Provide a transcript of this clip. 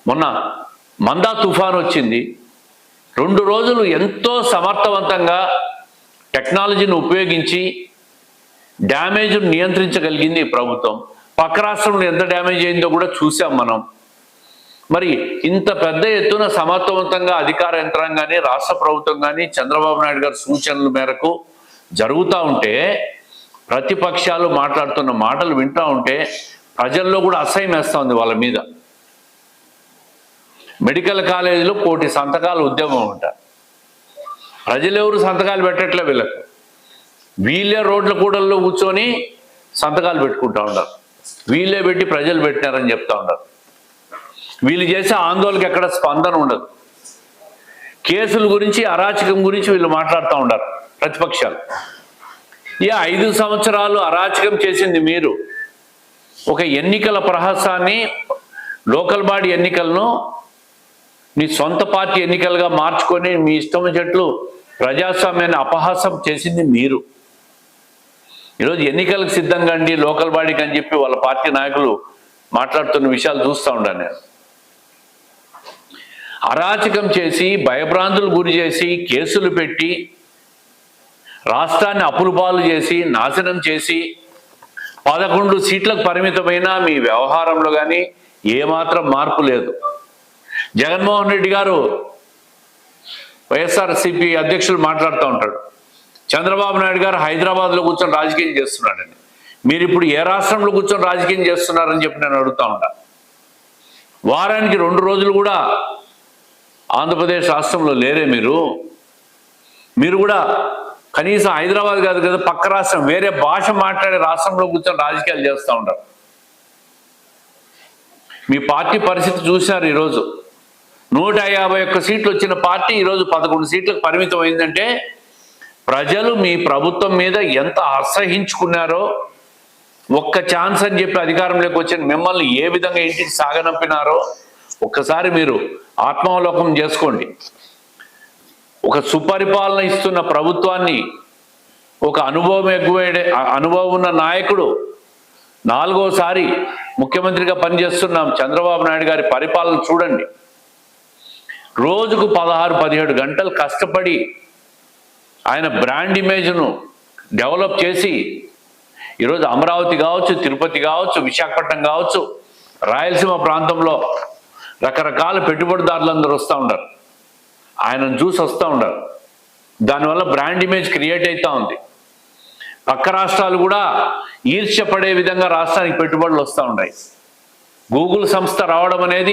మొన్న మందా తుఫాన్ వచ్చింది. 2 రోజులు ఎంతో సమర్థవంతంగా టెక్నాలజీని ఉపయోగించి డ్యామేజ్ను నియంత్రించగలిగింది ఈ ప్రభుత్వం. పక్క రాష్ట్రంలో ఎంత డ్యామేజ్ అయిందో కూడా చూసాం మనం. మరి ఇంత పెద్ద ఎత్తున సమర్థవంతంగా అధికార యంత్రాంగాన్ని, రాష్ట్ర ప్రభుత్వం కానీ, చంద్రబాబు నాయుడు గారి సూచనల మేరకు జరుగుతూ ఉంటే, ప్రతిపక్షాలు మాట్లాడుతున్న మాటలు వింటూ ఉంటే ప్రజల్లో కూడా అసహ్యం వేస్తోంది వాళ్ళ మీద. మెడికల్ కాలేజీలో 1 కోటి సంతకాల ఉద్యమం ఉంటారు. ప్రజలెవరు సంతకాలు పెట్టట్లే వీళ్ళకు. వీళ్ళే రోడ్ల కూడల్లో కూర్చొని సంతకాలు పెట్టుకుంటూ ఉంటారు. వీళ్ళే పెట్టి ప్రజలు పెట్టినారని చెప్తా ఉంటారు. వీళ్ళు చేసే ఆందోళనకి ఎక్కడ స్పందన ఉండదు. కేసుల గురించి, అరాచకం గురించి వీళ్ళు మాట్లాడుతూ ఉంటారు ప్రతిపక్షాలు. 5 సంవత్సరాలు అరాచకం చేసింది మీరు. ఒక ఎన్నికల ప్రహసాన్ని, లోకల్ బాడీ ఎన్నికలను మీ సొంత పార్టీ ఎన్నికలుగా మార్చుకొని మీ ఇష్టం వచ్చినట్లు ప్రజాస్వామ్యాన్ని అపహాసం చేసింది మీరు. ఈరోజు ఎన్నికలకు సిద్ధంగా అండి లోకల్ బాడీకి అని చెప్పి వాళ్ళ పార్టీ నాయకులు మాట్లాడుతున్న విషయాలు చూస్తూ ఉన్నాను నేను. అరాచకం చేసి, భయభ్రాంతులు గురి చేసి, కేసులు పెట్టి, రాష్ట్రాన్ని అప్పుల పాలు చేసి, నాశనం చేసి, 11 సీట్లకు పరిమితమైన మీ వ్యవహారంలో కానీ ఏమాత్రం మార్పు లేదు. జగన్మోహన్ రెడ్డి గారు, వైఎస్ఆర్సీపీ అధ్యక్షులు మాట్లాడుతూ ఉంటాడు, చంద్రబాబు నాయుడు గారు హైదరాబాద్లో కూర్చొని రాజకీయం చేస్తున్నాడని. మీరు ఇప్పుడు ఏ రాష్ట్రంలో కూర్చొని రాజకీయం చేస్తున్నారని చెప్పి నేను అడుగుతూ ఉంటా. వారానికి 2 రోజులు కూడా ఆంధ్రప్రదేశ్ రాష్ట్రంలో లేరే మీరు. మీరు కూడా కనీసం హైదరాబాద్ కాదు కదా, పక్క రాష్ట్రం, వేరే భాష మాట్లాడే రాష్ట్రంలో కూర్చొని రాజకీయాలు చేస్తూ ఉంటారు. మీ పార్టీ పరిస్థితి చూశారు. ఈరోజు 151 సీట్లు వచ్చిన పార్టీ ఈరోజు 11 సీట్లకు పరిమితం అయిందంటే ప్రజలు మీ ప్రభుత్వం మీద ఎంత అసహించుకున్నారో, ఒక్క ఛాన్స్ అని చెప్పి అధికారంలోకి వచ్చిన మిమ్మల్ని ఏ విధంగా ఇంటికి సాగనంపినారో ఒక్కసారి మీరు ఆత్మావలోకం చేసుకోండి. ఒక సుపరిపాలన ఇస్తున్న ప్రభుత్వాన్ని, ఒక అనుభవం ఉన్న నాయకుడు, 4వసారి ముఖ్యమంత్రిగా పనిచేస్తున్నాం చంద్రబాబు నాయుడు గారి పరిపాలన చూడండి. రోజుకు 16-17 గంటలు కష్టపడి ఆయన బ్రాండ్ ఇమేజ్ను డెవలప్ చేసి ఈరోజు అమరావతి కావచ్చు, తిరుపతి కావచ్చు, విశాఖపట్నం కావచ్చు, రాయలసీమ ప్రాంతంలో రకరకాల పెట్టుబడిదారులందరూ వస్తూ ఉంటారు. ఆయనను చూసి వస్తూ ఉంటారు. దానివల్ల బ్రాండ్ ఇమేజ్ క్రియేట్ అవుతూ ఉంది. పక్క రాష్ట్రాలు కూడా ఈర్ష్యపడే విధంగా రాష్ట్రానికి పెట్టుబడులు వస్తూ ఉన్నాయి. గూగుల్ సంస్థ రావడం అనేది